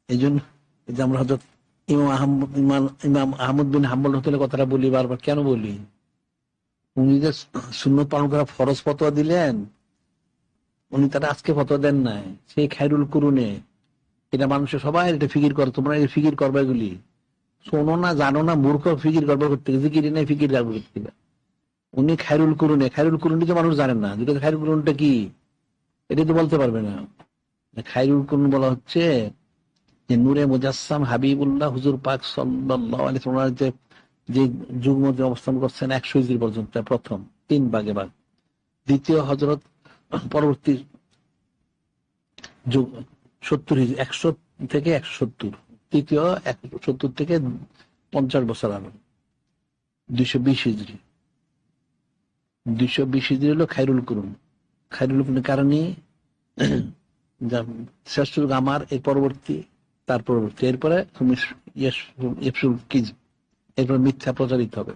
এই জন্য এই যে আমরা হযরত ইমাম আহমদ বিন হাম্বল রহমাতুল্লাহ কথাটা বলি বারবার, কেন বলি? উনি যে সুন্নত পালন করা ফরজ ফতোয়া দিলেন, উনি তারা আজকে ফতোয়া দেন নাই, সেই খায়রুল কুরুনে। এটা মানুষের সবাই এটা ফিকির করে, তোমরা এই ফিকির করবে, এগুলি শোনো না, জানো না, মূর্খ, ফিকির করবে করতে জিকির নেই, ফিকির করবে করতে। উনি খায়রুল কুরুনে, খায়রুল কুরুনটি তো মানুষ জানেন না, যেটা খায়রুল কুরুনটা কি এটা তো বলতে পারবে না। খায়রুল কুরুন বলা হচ্ছে যে নূরে মুজাসসাম হাবিবুল্লাহ হুজুর পাক সাল্লাল্লাহু আলাইহি ওয়াসাল্লাম যে যুগ মধ্যে অবস্থান করছেন 100 হিজরি পর্যন্ত, প্রথম 3 ভাগে ভাগ, দ্বিতীয় হযরত পরবর্তী যুগ 70 হিজরি, 100 থেকে 170, তৃতীয় 170 থেকে 50 বছর আগে 220 হিজরি। 220 হিজরি হলো খায়রুল কুরুন। খায়রুল কুরুনের কারণে শ্রেষ্ঠ যুগ আমার, এর পরবর্তী, তার পরবর্তী, এরপরে এরপর মিথ্যা প্রচারিত হবে।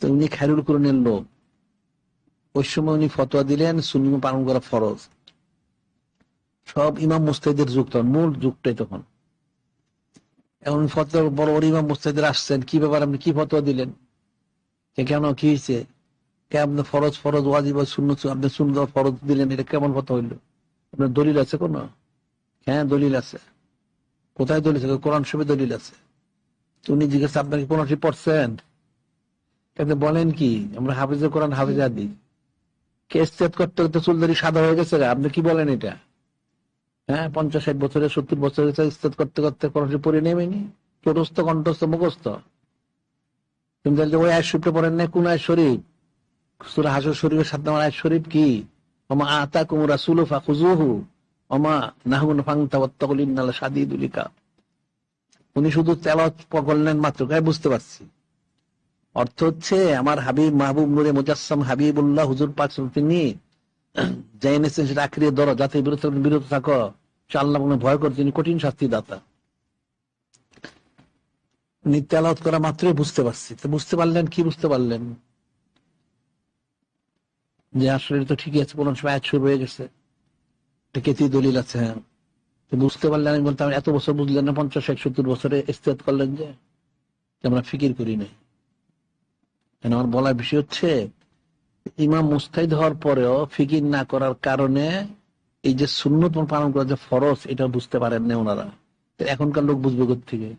তো উনি খায়রুল কুরুনের লোক। ওই সময় উনি ফতোয়া দিলেন সুন্নত পালন করা ফরজ। সব ইমাম মুজতাহিদের যুগ, তখন মূল যুগটাই তখন। এখন ফতোয়া বড় বড় ইমাম মুজতাহিদের আসছেন, কি ব্যাপার আপনি কি ফতোয়া দিলেন, কেন, কি হয়েছে, আপনি ফরজ ফরজ ওয়াজিব সুন্নত, আপনি সুন্নত ফরজ দিলেন, এটা কেমন ফতোয়া হইল? আপনার দলিল আছে কোন? হ্যাঁ দলিল আছে। কোথায় দলিল আছে? কোরআন শরীফে দলিল আছে। উনি জিজ্ঞাসা, আপনাকে কোরআন শরীফ পড়ছেন? বলেন কি? আমরা হাফিজে কোরআন, হাফিজে হাদিস, কেস করতে করতে চুলদারি সাদা হয়ে গেছে, আপনি কি বলেন এটা? হ্যাঁ, 50-60 বছরে, 70 বছরে ইস্তেদ করতে করতে কোরআন শরীফ পড়ে নেবেনি, টোটস্থ কণ্ঠস্থ মুখস্থ। তুমি তাহলে ওই আয়াত শরীফটা পড়েন না? কোন আয়াত শরীফ? সূরা হাশর শরীফের 7 নম্বর আয়াত শরীফ কি? ওমা আতাকুম রাসূলু ফাখুযুহু ওমা নাহুন ফান্তাওয়াত্তাকুল ইন্নাল্লাহা শাদীদুল ইকাব। উনি শুধু তেলাওয়াত করলেন মাত্র, গায়ে বুঝতে পারছি। অর্থ হচ্ছে আমার হাবিব মাহবুব নূরে মুজাসসাম হাবিবুল্লাহ হুজুর পাক তিনি যা এনেছেন সেটা আঁকড়ে ধরো, যাতে বিরত থাকো, আল্লাহ ভয় করে, তিনি কঠিন শাস্তি দাতা। উনি তেলাওয়াত করা মাত্রই বুঝতে পারছি। তো বুঝতে পারলেন কি? বুঝতে পারলেন যে আসলে তো ঠিকই আছে, কোন সময় আয়াত শুরু হয়ে গেছে, কেতি দলিল আছে। হ্যাঁ, বুঝতে পারলেন। আমি বলতাম এত বছর বুঝলেন না, 50-60-70 বছরে ইস্তেহাদ করলেন যে আমরা ফিকির করি নাই। আমার বলার বিষয় হচ্ছে ইমাম মুস্তাহিদ হওয়ার পরেও ফিকির না করার কারণে এই যে সুন্নত পালন করা যে ফরজ, এটা বুঝতে পারেন না ওনারা। এখনকার লোক বুঝবে কোত্থেকে?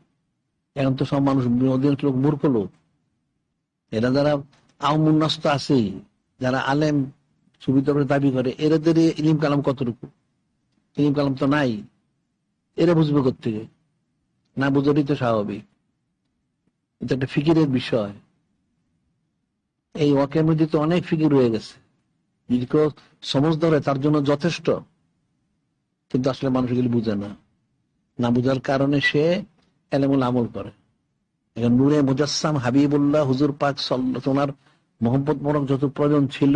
এখন তো সব মানুষ, অধিকাংশ লোক মূর্খ লোক। এরা যারা আওমুন্নাস তো আছেই, যারা আলেম সুবিধা দাবি করে, এদের ইলিম কালাম কতটুকু? ইলিম কালাম তো নাই, এরা বুঝবে কোত্থেকে? না বুঝারই তো স্বাভাবিক। এটা একটা ফিকিরের বিষয়। এই ওয়াকের মধ্যে তো অনেক ফিকির রয়ে গেছে, যদি কেউ সমজদার হয় তার জন্য যথেষ্ট। কিন্তু আসলে মানুষ এগুলি বুঝে না, না বুঝার কারণে সে এলেমুল আমল করে। এখন নূরে মুজাসসাম হাবিবুল্লাহ হুজুর পাক সাল্লাল্লাহু, ওনার মহব্বত মরক যত প্রয়োজন ছিল,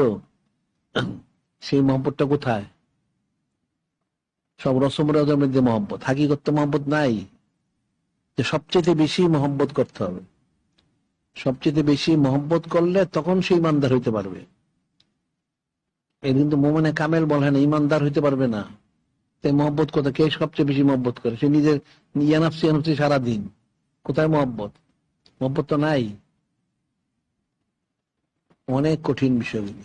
সেই মহব্বতটা কোথায়? সব রসম রেওয়াজের মধ্যে মহব্বত, হাকিকত মহব্বত নাই। যে সবচেয়ে বেশি মহব্বত করতে হবে, সবচেয়ে বেশি মহব্বত করলে তখন সে ইমানদার হইতে পারবে। এই কিন্তু মোমেনে কামেল বলে না, ইমানদার হইতে পারবে না। তাই মহব্বত কোথায়? কে সবচেয়ে বেশি মহব্বত করে? সে নিজের ইয়ানাফসি সারাদিন। কোথায় মহব্বত? মহব্বত তো নাই। অনেক কঠিন বিষয়গুলি।